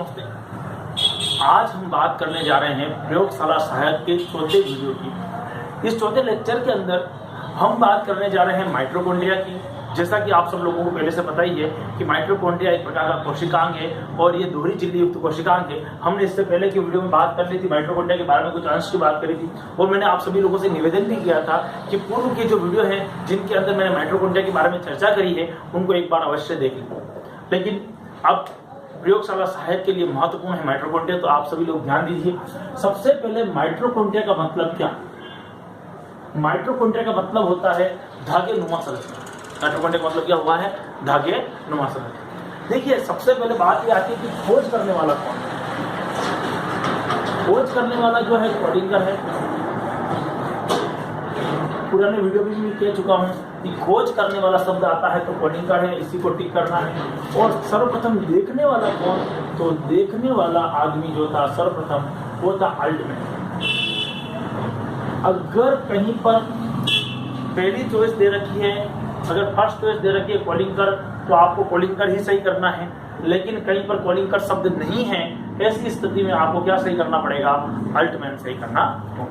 नमस्ते। आज हम बात करने जा रहे हैं प्रयोगशाला सहायक के चौथे वीडियो की। इस चौथे लेक्चर के अंदर हम बात करने जा रहे हैं माइटोकॉन्ड्रिया की। जैसा कि आप सब लोगों को पहले से पता ही है कि माइटोकॉन्ड्रिया एक प्रकार का कोशिकांग है और ये दोहरी झिल्ली युक्त कोशिकांग है। हमने इससे पहले की वीडियो में बात कर ली थी, माइटोकॉन्ड्रिया के बारे में कुछ अंश की बात करी थी और मैंने आप सभी लोगों से निवेदन भी किया था कि पूर्व के जो वीडियो है जिनके अंदर मैंने माइटोकॉन्ड्रिया के बारे में चर्चा करी है उनको एक बार अवश्य देख लीजिए। लेकिन अब प्रयोगशाला सहायक के लिए महत्वपूर्ण है माइटोकॉन्ड्रिया, तो आप सभी लोग ध्यान दीजिए। सबसे पहले माइटोकॉन्ड्रिया का मतलब क्या? माइटोकॉन्ड्रिया का मतलब होता है धागे नुमा संरचना। माइटोकॉन्ड्रिया का मतलब क्या हुआ है? धागे नुमा संरचना। देखिए, सबसे पहले बात ये आती है कि खोज करने वाला कौन है। खोज करने वाला जो है कोडिंगर है। पुराने वीडियो में भी कह चुका हूं कि खोज करने वाला शब्द आता है तो कोडिंगर है, इसी को टिक करना है। और सर्वप्रथम देखने वाला कौन? तो देखने वाला आदमी जो था सर्वप्रथम वो था अल्टमैन। अगर कहीं पर पहली चॉइस दे रखी है, अगर फर्स्ट चॉइस दे रखी है कोडिंगर, तो आपको कोडिंगर ही सही करना है। लेकिन कहीं पर कोडिंगर शब्द नहीं है, ऐसी स्थिति में आपको क्या सही करना पड़ेगा? अल्टमैन सही करना होगा।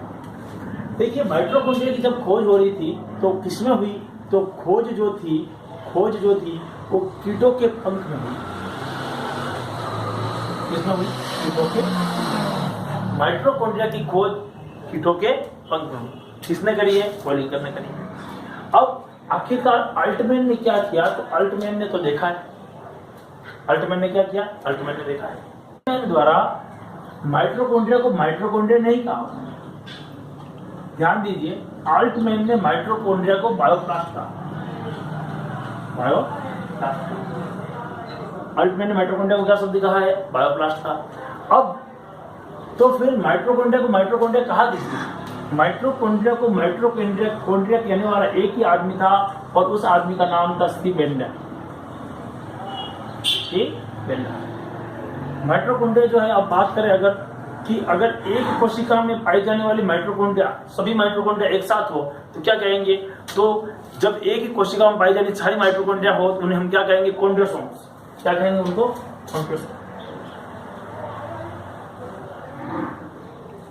देखिए, माइटोकॉन्ड्रिया की जब खोज हो रही थी तो किसमें हुई? तो खोज जो थी वो कीटों के पंख में हुई। किसमें हुई? कीटों के। माइटोकॉन्ड्रिया की खोज कीटों के पंख में हुई। किसने करी है? कोलिंगर ने करी है। अब आखिरकार अल्टमैन ने क्या किया? तो अल्टमैन ने तो देखा है। अल्टमैन ने क्या किया? अल्टमैन ने देखा है। अल्टमैन द्वारा माइटोकॉन्ड्रिया को माइटोकॉन्ड्रिया नहीं कहा। ध्यान दीजिए, अल्टमैन ने माइटोकॉन्ड्रिया को बायोप्लास्ट कहा। बायोप्लास्ट। अल्टमैन ने माइटोकॉन्ड्रिया को क्या शब्द कहा है? बायोप्लास्ट कहा। अब तो फिर माइटोकॉन्ड्रिया को माइटोकॉन्ड्रिया कहा किसने? माइटोकॉन्ड्रिया को माइटोकॉन्ड्रिया कहने वाला एक ही आदमी था और उस आदमी का नाम था स्टीव बेंडर। माइटोकॉन्ड्रिया जो है, अब बात करें अगर एक कोशिका में पाई जाने वाली माइटोकॉन्ड्रिया, सभी माइटोकॉन्ड्रिया एक साथ हो तो क्या कहेंगे? तो जब एक ही कोशिका में पाई जाने सारी माइटोकॉन्ड्रिया हो तो उन्हें हम क्या कहेंगे? कॉन्ड्रोसोम्स। क्या कहेंगे उनको? कॉन्ड्रोसोम्स।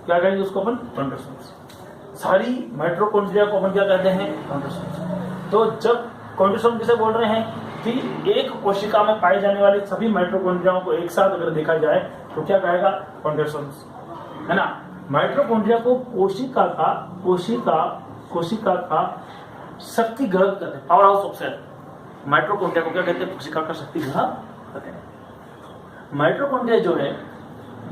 क्या कहेंगे उसको अपन? कॉन्ड्रोसोम्स। सारी माइटोकॉन्ड्रिया को अपन क्या कहते हैं? कॉन्ड्रोसोम्स। तो जब कॉन्ड्रोसोम किसे बोल रहे हैं कि एक कोशिका में पाए जाने वाले सभी माइटोकॉन्ड्रियाओं को एक साथ अगर देखा जाए तो क्या कहेगा? कॉन्ड्रोसोम्स, है ना। माइटोकॉन्ड्रिया को कोशिका का शक्ति ग्रह कहते हैं, power house of cell. Mitochondria को क्या कहते हैं? कोशिका का शक्ति ग्रह कहते हैं। माइटोकॉन्ड्रिया जो है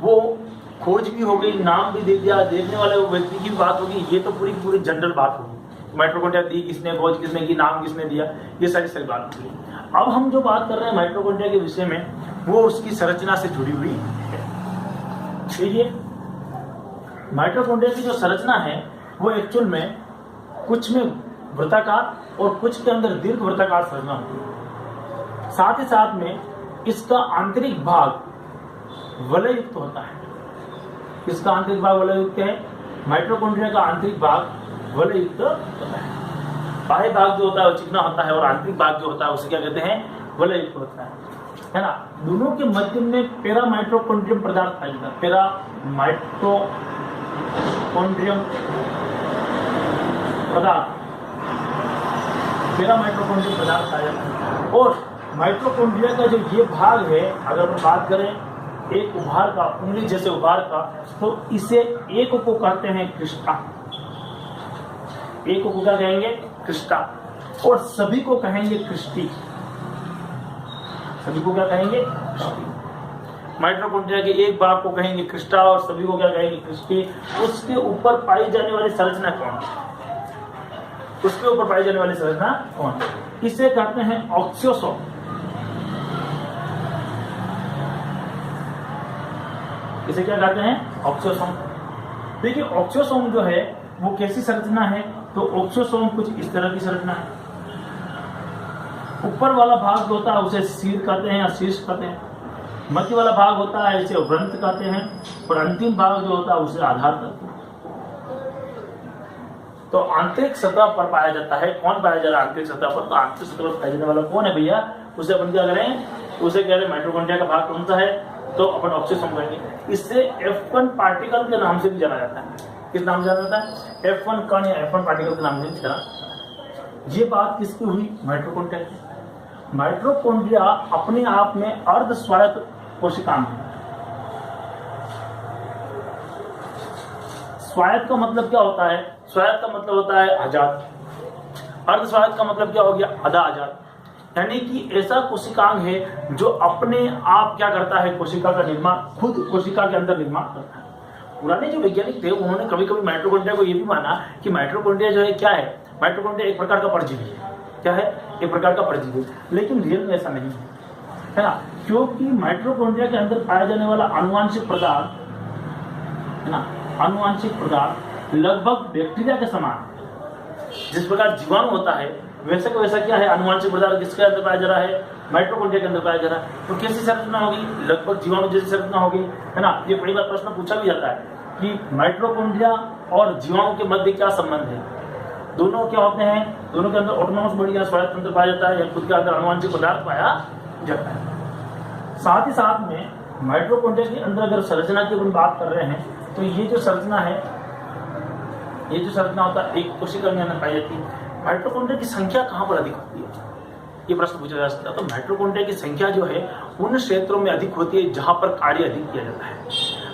वो खोज भी हो गई, नाम भी दे दिया, देखने वाले व्यक्ति की बात होगी। ये तो पूरी जनरल बात होगी। माइटोकॉन्ड्रिया दी किसने, खोज किसने की, नाम किसने दिया, ये सारी बात होगी। अब हम जो बात कर रहे हैं माइटोकॉन्ड्रिया के विषय में, वो उसकी संरचना से जुड़ी हुई है। देखिए, माइटोकॉन्ड्रिया की जो संरचना है वो एक्चुअल में कुछ में वृत्ताकार और कुछ के अंदर दीर्घ वृत्ताकार संरचना होती है। साथ ही साथ में इसका आंतरिक भाग वलय युक्त होता है। इसका आंतरिक भाग वलय युक्त है। माइटोकॉन्ड्रिया का आंतरिक भाग वलय युक्त होता है। बाह्य भाग जो होता है वो चिकना होता है और आंतरिक भाग जो होता है उसे क्या कहते हैं? वलय युक्त होता है ना। दोनों के मध्य में पेरा माइटोकॉन्ड्रियम पदार्थ पाया जाता है। पेरा माइटोकॉन्ड्रियम पदार्थ पाया जाता है। और माइटोकॉन्ड्रिया का जो ये भाग है, अगर हम बात करें एक उभार का, उंगली जैसे उभार का, तो इसे एक को कहते हैं क्रिस्टा। एक को क्या कहेंगे? क्रिस्टा। और सभी को कहेंगे क्रिस्टी। सभी को क्या कहेंगे? क्रिस्टी। माइटोकॉन्ड्रिया के एक भाग को कहेंगे क्रिस्टा और सभी को क्या कहेंगे? क्रिस्टी। उसके ऊपर पाई जाने वाली संरचना कौन? उसके ऊपर पाई जाने वाली संरचना कौन? इसे कहते हैं ऑक्सियोसोम। इसे क्या कहते हैं? ऑक्सियोसोम। देखिए, ऑक्सियोसोम जो है वो कैसी संरचना है? तो ऑक्सियोसोम कुछ इस तरह की संरचना है। ऊपर वाला भाग जो होता है उसे सिर कहते हैं या शीर्ष कहते हैं। मध्य वाला भाग होता है इसे व्रंत कहते हैं और अंतिम भाग जो होता है उसे आधार कहते हैं। तो आंतरिक सतह पर पाया जाता है। कौन पाया जा रहा है आंतरिक सतह पर? तो आंतरिक सतह पर पाया जाने वाला कौन है भैया? उसे अपन क्या करें? उसे कह रहे हैं माइटोकॉन्ड्रिया का भाग कौन सा है? तो अपन ऑक्सीजन समझेंगे। इससे F1 पार्टिकल के नाम से भी जाना जाता है। किस नाम से जाना जाता है? F1 कण या F1 पार्टिकल के नाम से भी जाना। ये बात किसकी हुई? माइटोकॉन्ड्रिया की। माइटोकॉन्ड्रिया अपने आप में अर्ध स्वायत्त कोशिकाएं हैं। स्वायत्त का मतलब क्या होता है? स्वायत्त का मतलब होता है आजाद। अर्ध स्वायत्त का मतलब क्या हो गया? आधा आजाद। यानी कि ऐसा कोशिकांग है जो अपने आप क्या करता है? कोशिका का निर्माण खुद कोशिका के अंदर निर्माण करता है। पुराने जो वैज्ञानिक थे उन्होंने कभी कभी माइटोकॉन्ड्रिया को यह भी माना कि माइटोकॉन्ड्रिया जो है क्या है? माइटोकॉन्ड्रिया एक प्रकार का परजीवी है। क्या है? एक प्रकार का परजीवी। लेकिन रियल में ऐसा नहीं है ना, क्योंकि माइटोकॉन्ड्रिया के अंदर पाया जाने वाला आनुवांशिक पदार्थ है ना, आनुवांशिक पदार्थ लगभग बैक्टीरिया के समान। जिस प्रकार जीवाणु होता है वैसे का वैसा क्या है? आनुवांशिक पदार्थ किसके अंदर पाया जा रहा है? माइटोकॉन्ड्रिया के अंदर पाया जा रहा है। तो कैसी संरचना होगी? लगभग जीवाणु जैसी संरचना होगी, है ना। ये बड़ी बार प्रश्न पूछा भी जाता है कि माइटोकॉन्ड्रिया और जीवाणु के मध्य क्या संबंध है? दोनों क्या होते हैं? दोनों के अंदर ऑटोनॉमस बॉडी या स्वायत्त तंत्र पाया जाता है या खुद के अंदर आनुवांशिक पदार्थ पाया जाता है। साथ ही साथ में माइटोकॉन्ड्रिया के अंदर अगर संरचना की अपन बात कर रहे हैं तो ये जो संरचना है, ये जो संरचना होता है एक कोशिका के अंदर पाई जाती है। माइटोकॉन्ड्रिया की संख्या कहाँ पर अधिक होती है? ये प्रश्न पूछा जा सकता है। तो माइटोकॉन्ड्रिया की संख्या जो है उन क्षेत्रों में अधिक होती है जहां पर कार्य अधिक किया जाता है,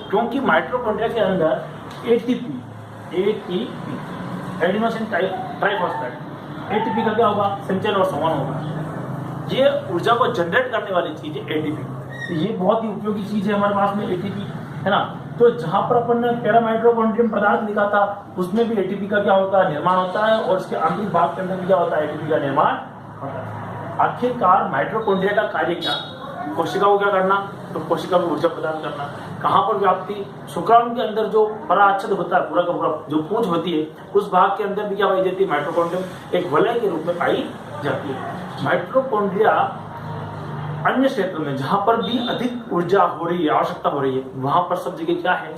क्योंकि माइटोकॉन्ड्रिया के अंदर एटीपी एडिनोसिन ट्राइफॉस्फेट एटीपी का क्या होगा? संचयन और संवहन होगा। ये ऊर्जा को जनरेट करने वाली चीज है एटीपी। ये बहुत ही उपयोगी चीज है हमारे पास में एटीपी, है ना। तो जहां पर अपन ने पैरामाइटोकॉन्ड्रियम पदार्थ लिखा था उसमें भी एटीपी का क्या होता है? निर्माण होता है, और इसके आंतरिक भाग के अंदर भी क्या होता है? एटीपी का निर्माण होता है। आखिरकार माइटोकॉन्ड्रिया का कार्य क्या? कोशिका को क्या करना? तो कोशिका को ऊर्जा प्रदान करना। कहां पर व्याप्ति? शुक्राणु के अंदर जो पराच्छेद होता है, पूरा का पूरा जो पूंछ होती है, उस भाग के अंदर भी क्या पाई जाती है? माइटोकॉन्ड्रियम एक वलय के रूप में पाई जाती है। माइटोकॉन्ड्रिया अन्य क्षेत्र में जहां पर भी अधिक ऊर्जा हो रही है, आवश्यकता हो रही है, वहां पर सब जगह क्या है?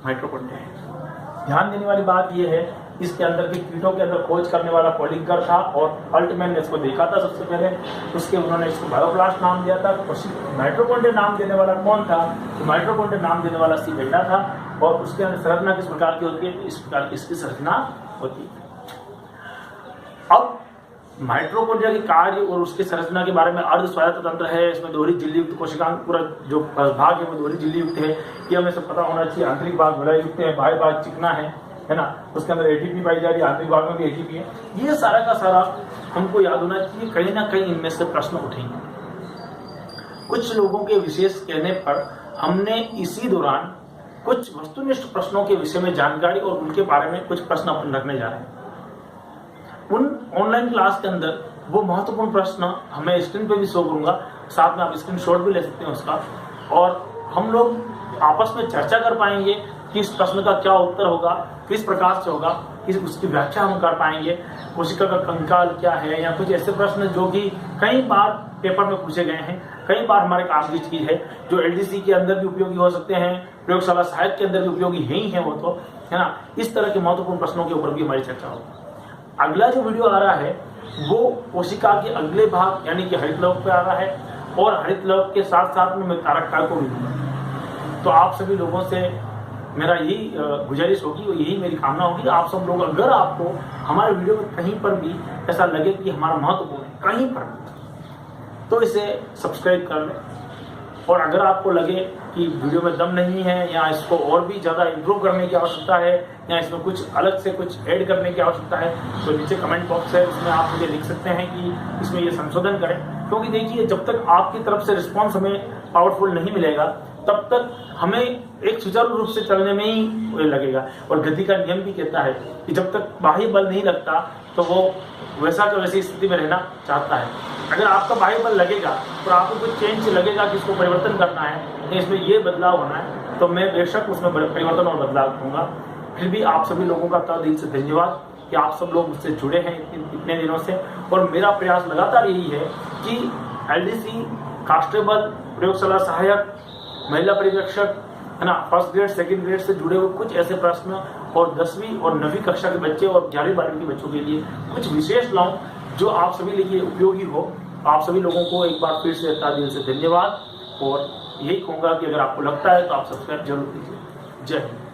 माइटोकॉन्ड्रिया है। ध्यान देने वाली बात यह है, इसके अंदर के कीटों के अंदर खोज करने वाला पॉलिंगर था और अल्टमैन ने इसको देखा था सबसे पहले। उसके उन्होंने इसको बायोप्लास्ट नाम दिया था। माइटोकॉन्ड्रिया नाम देने वाला कौन था? तो माइटोकॉन्ड्रिया नाम देने वाला सी बेटा था। और उसके अंदर संरचना किस प्रकार की होती है? तो इस प्रकार की इसकी संरचना होती है। अब माइटोकॉन्ड्रिया के कार्य और उसके संरचना के बारे में अर्ध स्वायत्त तंत्र है, इसमें दोहरी झिल्ली युक्त कोशिकांग, पूरा जो भाग है वो दोहरी झिल्ली युक्त है, ये हमें सब पता होना चाहिए। आंतरिक भाग वलय युक्त है, बाह्य भाग चिकना है ना। उसके अंदर एटीपी पाई जा रही है, आंतरिक भाग में भी एटीपी है। ये सारा का सारा हमको याद होना चाहिए। कहीं ना कहीं इनमें से प्रश्न उठेंगे। कुछ लोगों के विशेष कहने पर हमने इसी दौरान कुछ वस्तुनिष्ठ प्रश्नों के विषय में जानकारी और उनके बारे में कुछ प्रश्न अपन रखने जा रहे हैं। उन ऑनलाइन क्लास के अंदर वो महत्वपूर्ण प्रश्न हमें स्क्रीन पे भी शो करूंगा, साथ में आप स्क्रीनशॉट भी ले सकते हैं उसका, और हम लोग आपस में चर्चा कर पाएंगे कि इस प्रश्न का क्या उत्तर होगा, किस प्रकार से होगा, किस उसकी व्याख्या हम कर पाएंगे। कोशिका का कंकाल क्या है, या कुछ ऐसे प्रश्न जो कि कई बार पेपर में पूछे गए हैं, कई बार हमारे काम की चीज है, जो एलडीसी के अंदर भी उपयोगी हो सकते हैं, प्रयोगशाला सहायक के अंदर भी उपयोगी है ही है वो, तो है ना। इस तरह के महत्वपूर्ण प्रश्नों के ऊपर भी हमारी चर्चा होगी। अगला जो वीडियो आ रहा है वो कोशिका के अगले भाग यानी कि हरित लवक पे आ रहा है, और हरित लवक के साथ साथ में मैं कारक को भी दूंगा। तो आप सभी लोगों से मेरा यही गुजारिश होगी और यही मेरी कामना होगी, आप सब लोग अगर आपको हमारे वीडियो में कहीं पर भी ऐसा लगे कि हमारा महत्वपूर्ण है कहीं पर भी, तो इसे सब्सक्राइब कर लें। और अगर आपको लगे कि वीडियो में दम नहीं है, या इसको और भी ज़्यादा इम्प्रूव करने की आवश्यकता है, या इसमें कुछ अलग से कुछ ऐड करने की आवश्यकता है, तो नीचे कमेंट बॉक्स है, उसमें आप मुझे लिख सकते हैं कि इसमें ये संशोधन करें। क्योंकि देखिए, जब तक आपकी तरफ से रिस्पॉन्स हमें पावरफुल नहीं मिलेगा तब तक हमें एक सुचारू रूप से चलने में ही लगेगा। और गति का नियम भी कहता है कि जब तक बाह्य बल नहीं लगता तो वो वैसा का वैसी स्थिति में रहना चाहता है। अगर आपका बाह्य बल लगेगा तो आपको कुछ चेंज लगेगा कि इसको परिवर्तन करना है, इसमें ये बदलाव होना है, तो मैं बेशक उसमें परिवर्तन और बदलाव करूँगा। फिर भी आप सभी लोगों का तहे दिल से धन्यवाद कि आप सब लोग मुझसे जुड़े हैं इतने दिनों से। और मेरा प्रयास लगातार यही है कि एलडीसी, कांस्टेबल, प्रयोगशाला सहायक, महिला पर्यवेक्षक, है ना, फर्स्ट ग्रेड सेकंड ग्रेड से जुड़े हुए कुछ ऐसे प्रश्न, और 10वीं और 9वीं कक्षा के बच्चे और 11वीं 12वीं के बच्चों के लिए कुछ विशेष लाऊं जो आप सभी के लिए उपयोगी हो। आप सभी लोगों को एक बार फिर से तहे दिल से धन्यवाद और यही कहूँगा कि अगर आपको लगता है तो आप सब्सक्राइब जरूर कीजिए। जय हिंद।